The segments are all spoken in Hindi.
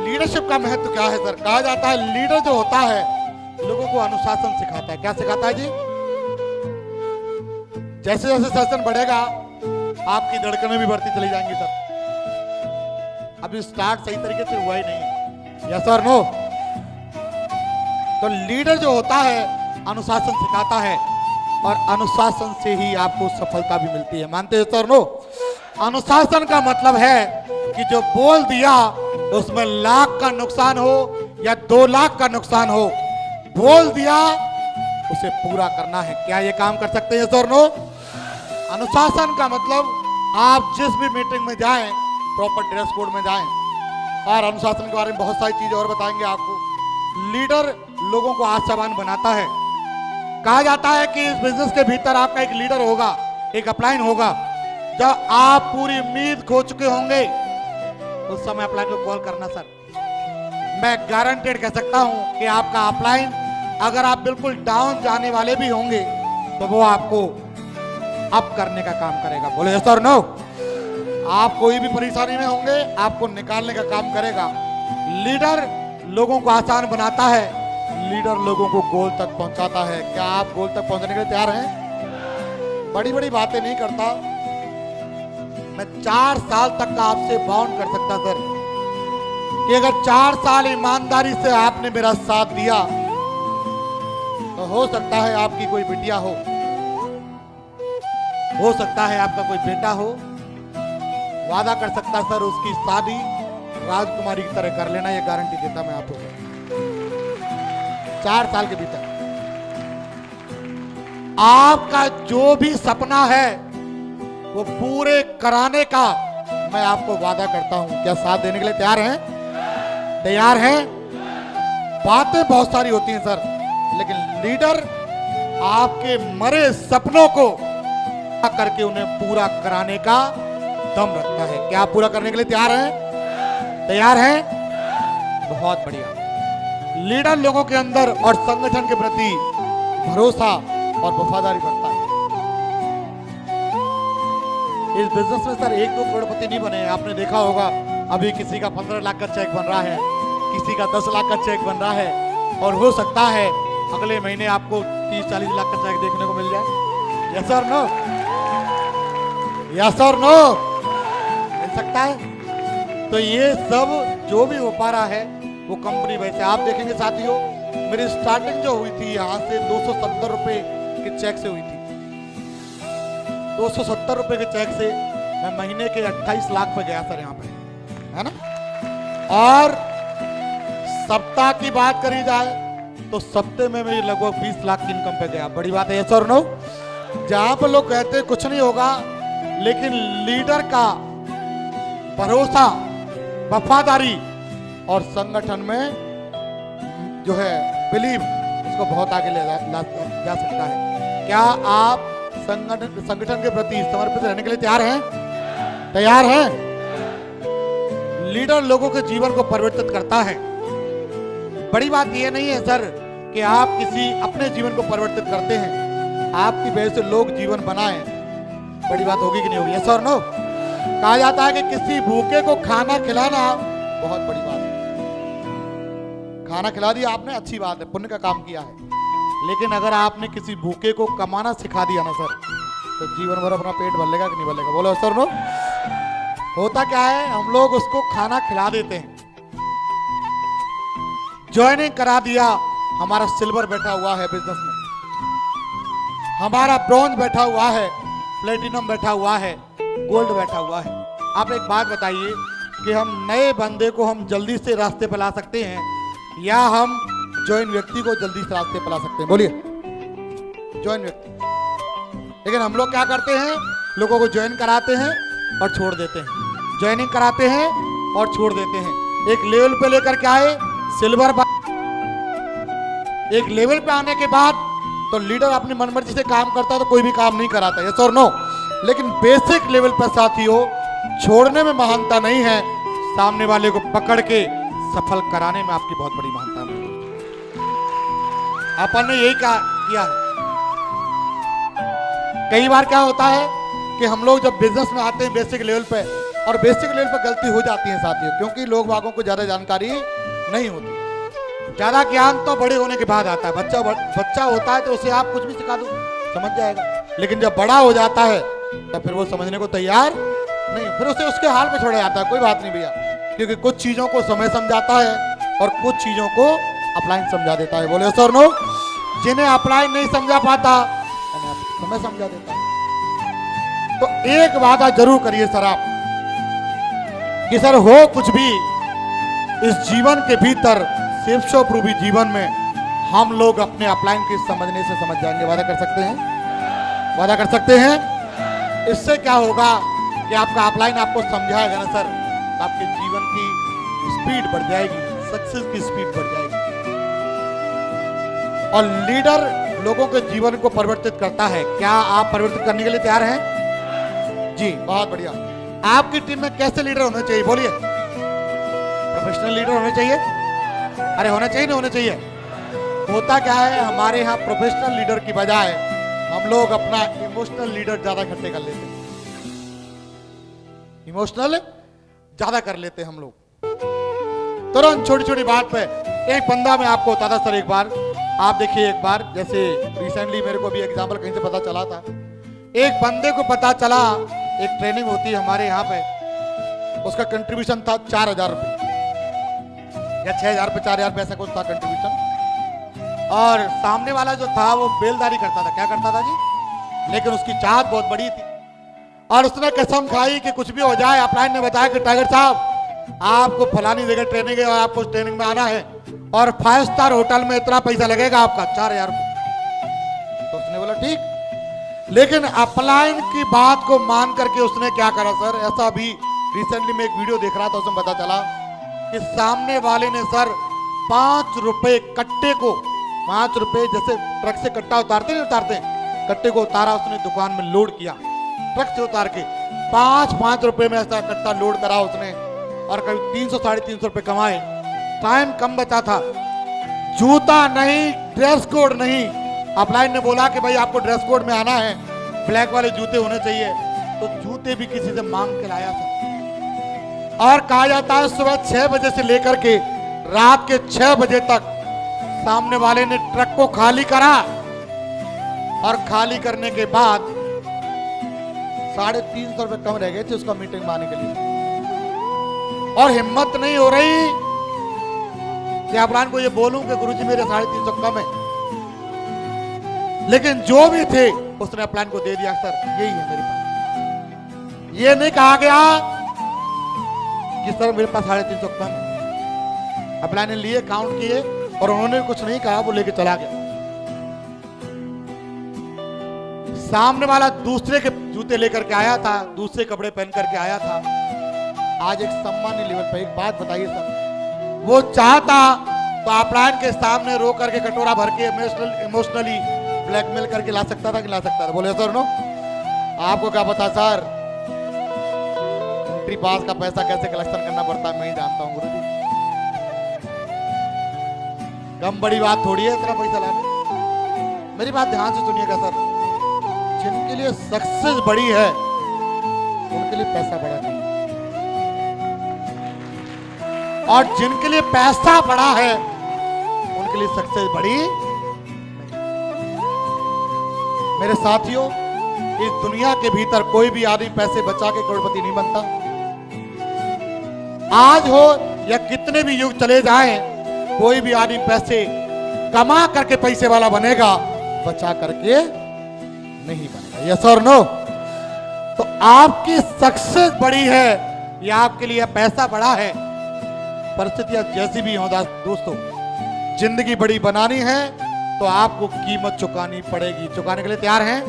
लीडरशिप का महत्व क्या है सर? कहा जाता है लीडर जो होता है लोगों को अनुशासन सिखाता है। क्या सिखाता है जी? जैसे जैसे सेशन बढ़ेगा आपकी धड़कनें भी बढ़ती चली जाएंगी सर। अभी स्टार्ट सही तरीके से हुआ ही नहीं है। यस और नो? तो लीडर जो होता है अनुशासन सिखाता है और अनुशासन से ही आपको सफलता भी मिलती है। मानते हो सर? नो? अनुशासन का मतलब है कि जो बोल दिया उसमें लाख का नुकसान हो या 2 लाख का नुकसान हो, बोल दिया उसे पूरा करना है। क्या ये काम कर सकते हैं सर? नो? अनुशासन का मतलब आप जिस भी मीटिंग में जाएं प्रॉपर ड्रेस कोड में जाएं। और अनुशासन के बारे में बहुत सारी चीजें और बताएंगे आपको। लीडर लोगों को आशावान बनाता है। कहा जाता है कि इस बिजनेस के भीतर आपका एक लीडर होगा, एक अपलाइन होगा। जब आप पूरी उम्मीद खो चुके होंगे उस समय अपलाइन को कॉल करना सर। मैं गारंटेड कह सकता हूं कि आपका अपलाइन अगर आप बिल्कुल डाउन जाने वाले भी होंगे तो वो आपको अप करने का काम करेगा। बोले यस और नो? आप कोई भी परेशानी में होंगे आपको निकालने का काम करेगा। लीडर लोगों को आसान बनाता है, लीडर लोगों को गोल तक पहुंचाता है। क्या आप गोल तक पहुंचने के लिए तैयार हैं? बड़ी बड़ी बातें नहीं करता। मैं 4 साल तक का आपसे बाउंड कर सकता सर कि अगर 4 साल ईमानदारी से आपने मेरा साथ दिया तो हो सकता है आपकी कोई बिटिया हो सकता है आपका कोई बेटा हो। वादा कर सकता सर उसकी शादी राजकुमारी की तरह कर लेना, ये गारंटी देता मैं आपको 4 साल के भीतर। आपका जो भी सपना है वो पूरे कराने का मैं आपको वादा करता हूं। क्या साथ देने के लिए तैयार हैं? तैयार हैं? बातें बहुत सारी होती हैं सर, लेकिन लीडर आपके मरे सपनों को करके उन्हें पूरा कराने का दम रखता है। क्या आप पूरा करने के लिए तैयार हैं? तैयार हैं? बहुत बढ़िया। लीडर लोगों के अंदर और संगठन के प्रति भरोसा और वफादारी रखता है। इस बिजनेस में सर 1-2 करोड़पति नहीं बने। आपने देखा होगा अभी किसी का 15 लाख का चेक बन रहा है, किसी का 10 लाख का चेक बन रहा है, और हो सकता है अगले महीने आपको 30-40 लाख का चेक देखने को मिल जाए। यस और नो? यस और नो? मिल सकता है। तो ये सब जो भी हो पा रहा है वो कंपनी वैसे आप देखेंगे साथियों, मेरी स्टार्टिंग जो हुई थी यहाँ से 270 रुपए के चेक से हुई थी। 270 रुपए के चेक से मैं महीने के 28 लाख पे गया सर यहाँ पे, है ना? और सप्ताह की बात करी जाए तो सप्ते में मेरी लगभग 20 लाख की इनकम पे गया। बड़ी बात है यस और नो? जहां पर लोग कहते हैं कुछ नहीं होगा, लेकिन लीडर का भरोसा, वफादारी और संगठन में जो है बिलीव, उसको बहुत आगे ले जा सकता है। क्या आप संगठन के प्रति समर्पित रहने के लिए तैयार हैं? तैयार हैं? लीडर लोगों के जीवन को परिवर्तित करता है। बड़ी बात यह नहीं है सर कि आप किसी अपने जीवन को परिवर्तित करते हैं, आपकी वजह से लोग जीवन बनाएं। बड़ी बात होगी कि नहीं होगी? यस और नो? कहा जाता है कि किसी भूखे को खाना खिलाना बहुत बड़ी बात है। खाना खिला दिया आपने, अच्छी बात है, पुण्य का काम किया है। लेकिन अगर आपने किसी भूखे को कमाना सिखा दिया ना सर, तो जीवन भर अपना पेट भर लेगा कि नहीं भर लेगा? बोलो सर नो? होता क्या है, हम लोग उसको खाना खिला देते हैं, ज्वाइनिंग करा दिया, हमारा सिल्वर बैठा हुआ है बिजनेस में, हमारा ब्रॉन्ज बैठा हुआ है, प्लेटिनम बैठा हुआ है, गोल्ड बैठा हुआ है। आप एक बात बताइए कि हम नए बंदे को हम जल्दी से रास्ते पर ला सकते हैं या हम ज्वाइन व्यक्ति को जल्दी से रास्ते पर ला सकते हैं? बोलिए। ज्वाइन व्यक्ति। लेकिन हम लोग क्या करते हैं, लोगों को ज्वाइन कराते हैं और छोड़ देते हैं, ज्वाइनिंग कराते हैं और छोड़ देते हैं। एक लेवल पे लेकर के आए, सिल्वर, एक लेवल पे आने के बाद तो लीडर अपनी मनमर्जी से काम करता है तो कोई भी काम नहीं कराता, यस और नो? लेकिन बेसिक लेवल पर साथियों छोड़ने में महानता नहीं है, सामने वाले को पकड़ के सफल कराने में आपकी बहुत बड़ी महानता है। अपन ने यही किया है। कई बार क्या होता है कि हम लोग जब बिजनेस में आते हैं बेसिक लेवल पे और बेसिक लेवल पर गलती हो जाती है साथियों, क्योंकि लोग बागों को ज्यादा जानकारी नहीं होती। ज्यादा ज्ञान तो बड़े होने के बाद आता है। बच्चा होता है तो उसे आप कुछ भी सिखा दो समझ जाएगा, लेकिन जब बड़ा हो जाता है तो फिर वो समझने को तैयार नहीं, फिर उसे उसके हाल में छोड़ा जाता है। कोई बात नहीं भैया, क्योंकि कुछ चीजों को समय समझाता है और कुछ चीजों को अपलाइन समझा देता है। बोले सर नो, जिन्हें अपलाइन नहीं समझा पाता समय समझा देता है। तो एक वादा जरूर करिए सर आप कि सर हो कुछ भी इस जीवन के भीतर शिवस्वरूपी जीवन में हम लोग अपने अपलाइन के समझने से समझ जाएंगे। वादा कर सकते हैं? वादा कर सकते हैं? इससे क्या होगा कि आपका अपलाइन आपको समझाएगा ना सर, आपके जीवन की स्पीड बढ़ जाएगी, सक्सेस की स्पीड बढ़ जाएगी। और लीडर लोगों के जीवन को परिवर्तित करता है। क्या आप परिवर्तित करने के लिए तैयार हैं? जी बहुत बढ़िया। आपकी टीम में कैसे लीडर होने चाहिए बोलिए? प्रोफेशनल लीडर होने चाहिए? अरे होना चाहिए, नहीं होना चाहिए? होता क्या है, हमारे यहाँ प्रोफेशनल लीडर की बजाय हम लोग अपना इमोशनल लीडर ज्यादा इकट्ठे कर लेते हैं। इमोशनल ज्यादा कर लेते हैं हम लोग। तुरंत छोटी छोटी बात पे एक बंदा मैं आपको बताता सर, एक बार आप देखिए, एक बार जैसे रिसेंटली मेरे को भी एग्जाम्पल कहीं से पता चला था। एक बंदे को पता चला, एक ट्रेनिंग होती है हमारे यहाँ पे, उसका कंट्रीब्यूशन था 4,000 रुपये या 6,000 रुपये, 4,000 रुपये ऐसा कुछ था कंट्रीब्यूशन। और सामने वाला जो था वो बेलदारी करता था। क्या करता था जी? लेकिन उसकी चाहत बहुत बड़ी थी और उसने कसम खाई कि कुछ भी हो जाए। अपलाइन ने बताया कि टाइगर साहब आपको फलानी जगह ट्रेनिंग है और आपको उस ट्रेनिंग में आना है और 5 स्टार होटल में इतना पैसा लगेगा आपका, 4,000 रुपये। तो उसने बोला ठीक। लेकिन अपलाइन की बात को मान करके उसने क्या करा सर, ऐसा अभी रिसेंटली में एक वीडियो देख रहा था, उसमें पता चला कि सामने वाले ने सर 5 रुपए कट्टे को, 5 रुपए जैसे ट्रक से कट्टा उतारते नहीं उतारते, कट्टे को उतारा उसने, दुकान में लोड किया ट्रक से उतार के। 5-5 रुपए में ऐसा कट्टा लोड करा उसने और करीब 300-350 रुपए कमाए। टाइम कम बचा था, जूता नहीं, ड्रेस कोड नहीं। अपलाइन ने बोला कि भाई आपको ड्रेस कोड में आना है, ब्लैक वाले जूते होने चाहिए, तो जूते भी किसी से मांग के लाया था। और कहा जाता है सुबह 6 बजे से लेकर के रात के 6 बजे तक सामने वाले ने ट्रक को खाली करा और खाली करने के बाद 350 रुपए कम रह गए थे उसका मीटिंग में आने के लिए। और हिम्मत नहीं हो रही कि अपलाइन को ये बोलूं कि गुरुजी मेरे 350 कम है, लेकिन जो भी थे उसने अपलाइन को दे दिया सर यही है मेरे पास। ये नहीं कहा गया कि सर मेरे पास 350 कम है। अपलाइन ने लिए, काउंट किए और उन्होंने कुछ नहीं कहा, वो लेके चला गया। सामने वाला दूसरे के जूते लेकर के आया था, दूसरे कपड़े पहन करके आया था। आज एक सम्मान्य लेवल पर एक बात बताइए सर, वो चाहता तो अपलाइन के सामने रो करके कटोरा भर के इमोशनली ब्लैकमेल करके ला सकता था कि ला सकता था? बोले सर नो, आपको क्या पता सर एंट्री पास का पैसा कैसे कलेक्शन करना पड़ता है, मैं ही जानता हूं गुरुजी। कम बड़ी बात थोड़ी है इतना पैसा लाना। मेरी बात ध्यान से सुनिएगा सर, जिनके लिए सक्सेस बड़ी है उनके लिए पैसा बड़ा नहीं, और जिनके लिए पैसा बड़ा है उनके लिए सक्सेस बड़ी नहीं। मेरे साथियों, इस दुनिया के भीतर कोई भी आदमी पैसे बचा के करोड़पति नहीं बनता। आज हो या कितने भी युग चले जाएं, कोई भी आदमी पैसे कमा करके पैसे वाला बनेगा, बचा करके नहीं बनेगा। यस और नो? तो आपकी सक्सेस बड़ी है या आपके लिए पैसा बड़ा है, परिस्थितियां जैसी भी हो दोस्तों, जिंदगी बड़ी बनानी है तो आपको कीमत चुकानी पड़ेगी। चुकाने के लिए तैयार हैं?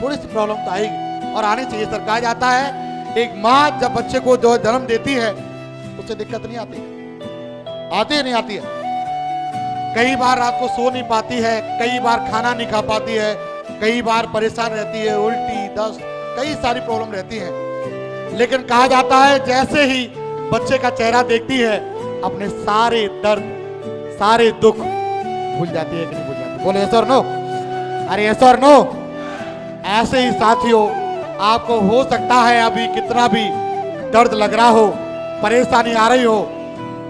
थोड़ी सी प्रॉब्लम तो आएगी और आनी चाहिए सर। कहा जाता है एक माँ जब बच्चे को जो जन्म देती है उसे दिक्कत नहीं आती, आती है नहीं आती है? कई बार रात को सो नहीं पाती है, कई बार खाना नहीं खा पाती है, कई बार परेशान रहती है, उल्टी दस्त कई सारी प्रॉब्लम रहती है। लेकिन कहा जाता है जैसे ही बच्चे का चेहरा देखती है अपने सारे दर्द सारे दुख भूल जाती है कि नहीं भूल जाती? बोले यस और नो? अरे यस और नो? ऐसे ही साथियों आपको हो सकता है अभी कितना भी दर्द लग रहा हो, परेशानी आ रही हो,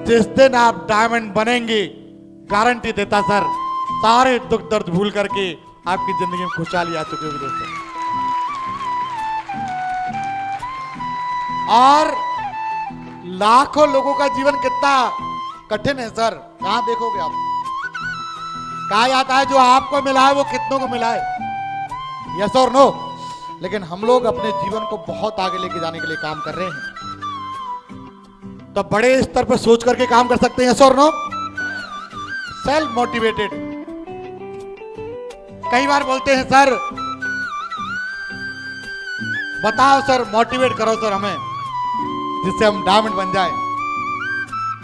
जिस दिन आप डायमंड बनेंगे, गारंटी देता सर, सारे दुख दर्द भूल करके आपकी जिंदगी में खुशहाली आ चुकी होगी दोस्तों। और लाखों लोगों का जीवन कितना कठिन है सर, कहां देखोगे आप? कहा जाता है जो आपको मिला है वो कितनों को मिला है, यस और नो? लेकिन हम लोग अपने जीवन को बहुत आगे लेके जाने के लिए काम कर रहे हैं, तो बड़े स्तर पर सोच करके काम कर सकते हैं, यस और नो? Self motivated. कई बार बोलते हैं सर, बताओ सर, मोटिवेट करो सर हमें, जिससे हम डायमंड बन जाए।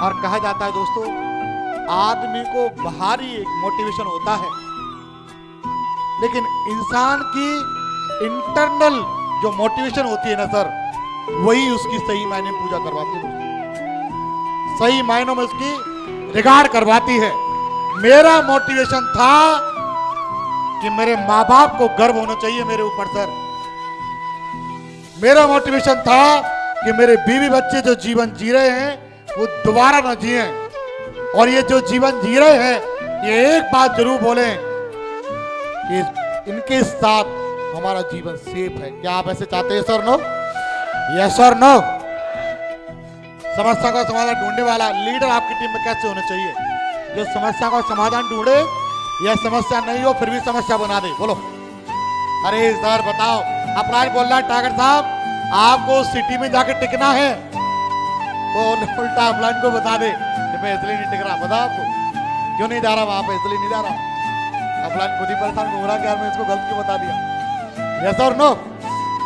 और कहा जाता है दोस्तों, आदमी को बाहरी एक मोटिवेशन होता है, लेकिन इंसान की इंटरनल जो मोटिवेशन होती है ना सर, वही उसकी सही मायने में पूजा करवाती है, सही मायनों में उसकी रिगार्ड करवाती है। मेरा मोटिवेशन था कि मेरे माँ बाप को गर्व होना चाहिए मेरे ऊपर सर। मेरा मोटिवेशन था कि मेरे बीवी बच्चे जो जीवन जी रहे हैं वो दोबारा ना जिए, और ये जो जीवन जी रहे हैं ये एक बात जरूर बोलें कि इनके साथ हमारा जीवन सेफ है। क्या आप ऐसे चाहते हैं सर? नो? यस और नो? समस्या का समाधान ढूंढने वाला लीडर आपकी टीम में कैसे होना चाहिए? जो समस्या का समाधान ढूंढे, यह समस्या नहीं हो फिर भी समस्या बना दे। बोलो। अरे सर बताओ, अपराध बोल रहा है टागर साहब, आपको सिटी में जाके टिकना है, तो उल्टा अपलाइन को बता दे कि मैं इसलिए नहीं टिक रहा। बता आपको क्यों नहीं जा रहा वहां पे? इसलिए नहीं जा रहा। अपलाइन खुद ही परेशान घूम रहा कि यार मैं इसको गलत क्यों बता दिया। यस और नो?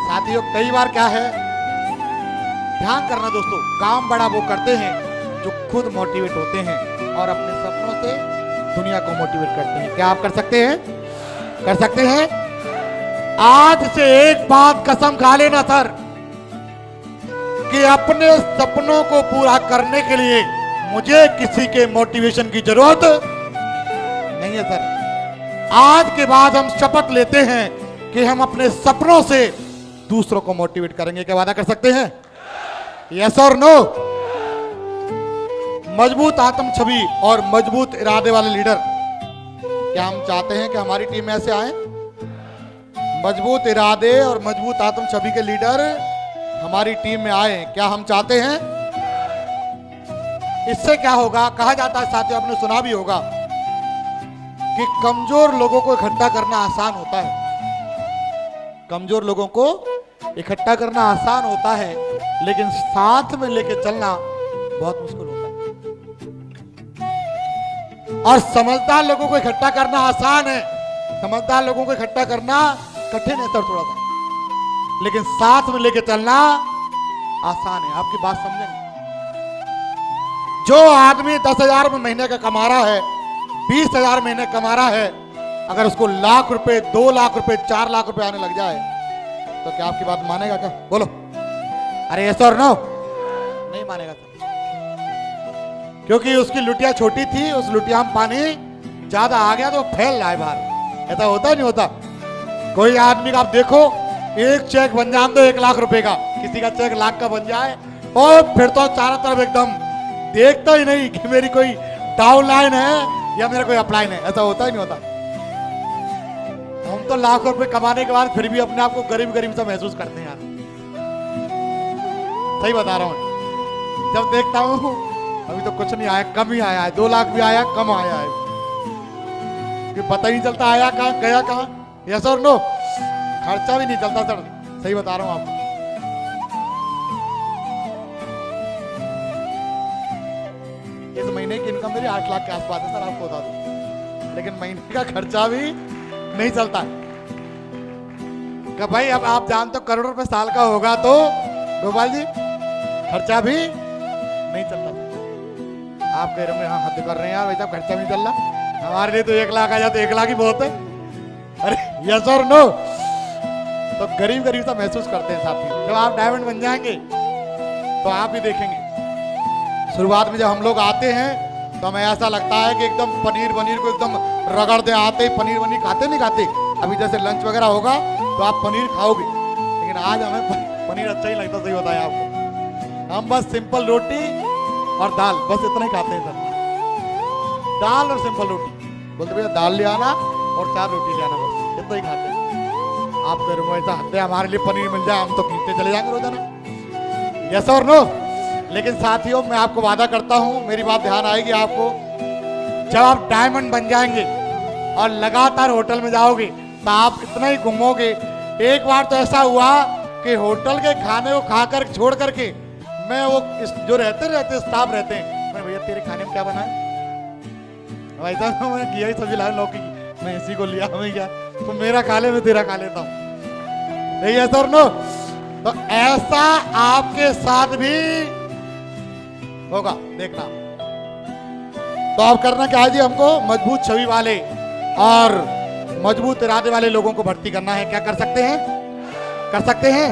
साथियों, कई बार क्या है, ध्यान करना दोस्तों, काम बड़ा वो करते हैं जो खुद मोटिवेट होते हैं और अपने सपनों से दुनिया को मोटिवेट करते हैं। क्या आप कर सकते हैं? कर सकते हैं? आज से एक बात कसम खा लेना सर, कि अपने सपनों को पूरा करने के लिए मुझे किसी के मोटिवेशन की जरूरत नहीं है सर। आज के बाद हम शपथ लेते हैं कि हम अपने सपनों से दूसरों को मोटिवेट करेंगे। क्या वादा कर सकते हैं? यस और नो? मजबूत आत्म छवि और मजबूत इरादे वाले लीडर, क्या हम चाहते हैं कि हमारी टीम में ऐसे आए? मजबूत इरादे और मजबूत आत्म छवि के लीडर हमारी टीम में आए, क्या हम चाहते हैं? इससे क्या होगा, कहा जाता है साथियों, आपने सुना भी होगा कि कमजोर लोगों को इकट्ठा करना आसान होता है। कमजोर लोगों को इकट्ठा करना आसान होता है, लेकिन साथ में लेके चलना बहुत मुश्किल होता है। और समझदार लोगों को इकट्ठा करना आसान है, समझदार लोगों को इकट्ठा करना कठिन है सर थोड़ा सा, लेकिन साथ में लेके चलना आसान है। आपकी बात समझेंगे? जो आदमी 10,000 महीने का कमा रहा है, 20,000 महीने कमा रहा है, अगर उसको लाख रुपए, 2 लाख रुपए, 4 लाख रुपए आने लग जाए, तो क्या आपकी बात मानेगा? क्या बोलो? अरे यस और नो? नहीं मानेगा सर, क्योंकि उसकी लुटिया छोटी थी, उस लुटिया में पानी ज्यादा आ गया तो फैल रहा है बाहर। ऐसा होता नहीं होता? कोई आदमी का आप देखो, एक चेक बन जाए तो 1 लाख रुपए का, किसी का चेक लाख का बन जाए और फिर तो चारों तरफ एकदम देखता ही नहीं कि मेरी कोई डाउन लाइन है या मेरा कोई अपलाइन है। ऐसा होता ही नहीं होता। हम तो लाखों रुपए कमाने के बाद फिर भी अपने आप को गरीब गरीब सा महसूस करते हैं यार। सही बता रहा हूं, जब देखता हूं अभी तो कुछ नहीं आया, कम ही आया है, 2 लाख भी आया, कम आया है, कि पता ही नहीं चलता आया कहां गया कहां। यस और नो? खर्चा भी नहीं चलता सर, सही बता रहा हूं आपको। इस महीने की इनकम मेरी 8 लाख के आसपास है सर, आपको बता दूं, लेकिन महीने का खर्चा भी नहीं चलता। भाई अब आप जानते हो करोड़ों रुपए साल का होगा तो गोपाल जी खर्चा भी नहीं चलता। आप कह रहे हो हाँ हद कर रहे हैं यार, भाई साहब खर्चा नहीं चल रहा, हमारे लिए तो 1 लाख आ जाए तो 1 लाख ही बहुत है। अरे यस और नो? तो गरीब गरीब सा महसूस करते हैं साथी। जब आप डायमंड बन जाएंगे तो आप भी देखेंगे, शुरुआत में जब हम लोग आते हैं तो हमें ऐसा लगता है कि एकदम पनीर वनीर को एकदम रगड़ दे, आते ही पनीर वनीर खाते नहीं खाते। अभी जैसे लंच वगैरह होगा तो आप पनीर खाओगे, लेकिन आज हमें पनीर अच्छा ही लगता, सही बताया आपको। हम बस सिंपल रोटी और दाल, बस इतना ही खाते हैं सर। दाल और सिंपल रोटी, बोलते भैया दाल ले आना और 4 रोटी ले आना, बस इतना ही खाते हैं। आप मेरे को ऐसा हंसते, हमारे लिए पनीर मिल जाए हम तो खींचते चले जाएंगे रोजाना। यस और नो? लेकिन साथियों मैं आपको वादा करता हूं, मेरी बात ध्यान आएगी आपको, जब आप डायमंड बन जाएंगे और लगातार होटल में जाओगे तो आप इतना ही घूमोगे। एक बार तो ऐसा हुआ कि होटल के खाने को खाकर छोड़ करके मैं वो जो रहते स्टाफ रहते हैं, मैं भैया तेरे खाने में क्या बना है भाई साहब, मैं किया ही सब्जी लाया लौकी की, मैं इसी को लिया, हमें क्या, तो मेरा खा ले मैं तेरा खा लेता हूँ। यही है सर नो? तो ऐसा आपके साथ भी होगा, देखना। तो अब करना क्या है जी, हमको मजबूत छवि वाले और मजबूत इरादे वाले लोगों को भर्ती करना है। क्या कर सकते हैं? कर सकते हैं?